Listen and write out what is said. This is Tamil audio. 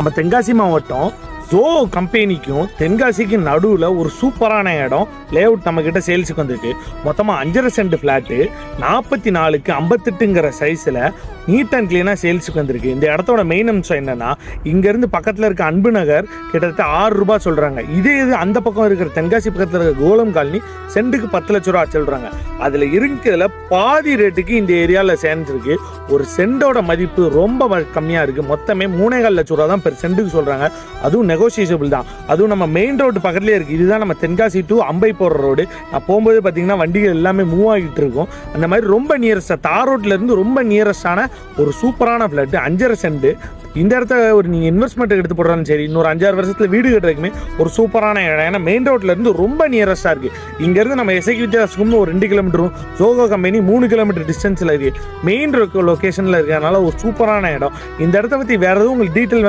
நம்ம தென்காசி மாவட்டம் ஜோ கம்பெனிக்கும் தென்காசிக்கும் நடுவில் ஒரு சூப்பரான இடம் லேஅவுட் நம்மக்கிட்ட சேல்ஸுக்கு வந்துருக்கு. மொத்தமாக 5.5 சென்ட் ஃப்ளாட்டு 44க்கு 58ங்கிற சைஸில் நீட் அண்ட் க்ளீனாக சேல்ஸுக்கு வந்திருக்கு. இந்த இடத்தோட மெயின் அம்சம் என்னென்னா, இங்கேருந்து பக்கத்தில் இருக்க அன்பு நகர் கிட்டத்தட்ட 6 ரூபாய் சொல்கிறாங்க. இதே இது அந்த பக்கம் இருக்கிற தென்காசி பக்கத்தில் இருக்கிற கோலம் காலனி சென்ட்டுக்கு 10 லட்ச ரூபா சொல்கிறாங்க. அதில் இருக்கிறதுல பாதி ரேட்டுக்கு இந்த ஏரியாவில் சேர்ந்துருக்கு. ஒரு சென்டோட மதிப்பு ரொம்ப கம்மியாக இருக்குது. மொத்தமே 3.25 லட்ச ரூபா தான் பெர் சென்ட்டுக்கு சொல்கிறாங்க. அதுவும் நெகோசியபிள் தான். அதுவும் நம்ம மெயின் ரோடு பக்கத்துலேயே இருக்குது. இதுதான் நம்ம தென்காசி டு அம்பை போகிற ரோடு. நான் போகும்போது பார்த்தீங்கன்னா வண்டிகள் எல்லாமே மூவ் ஆகிட்டு இருக்கும். அந்த மாதிரி ரொம்ப நியரஸ்டாக தார் ரோட்லேருந்து ரொம்ப நியரஸ்டான ஒரு சூப்பரான ஃப்ளாட்டு 5.5 சென்ட். இந்த இடத்த ஒரு நீங்கள் இன்வெஸ்ட்மெண்ட் எடுத்து போடுறாலும் சரி, இன்னொரு 5-6 வருஷத்தில் வீடு கட்டுறதுக்குமே ஒரு சூப்பரான இடம். ஏன்னா மெயின் ரோட்லேருந்து ரொம்ப நியரஸ்டாக இருக்குது. இங்கேருந்து நம்ம எஸ்ஐக்கு வித்தியாசம் ஒரு 2 கிலோமீட்டரும், ஜோகோ கம்பெனி 3 கிலோமீட்டர் டிஸ்டன்ஸில் இருக்குது. மெயின் லொக்கேஷனில் இருக்கிறதுனால ஒரு சூப்பரான இடம். இந்த இடத்த பற்றி வேறு எதுவும் உங்களுக்கு டீட்டெயில்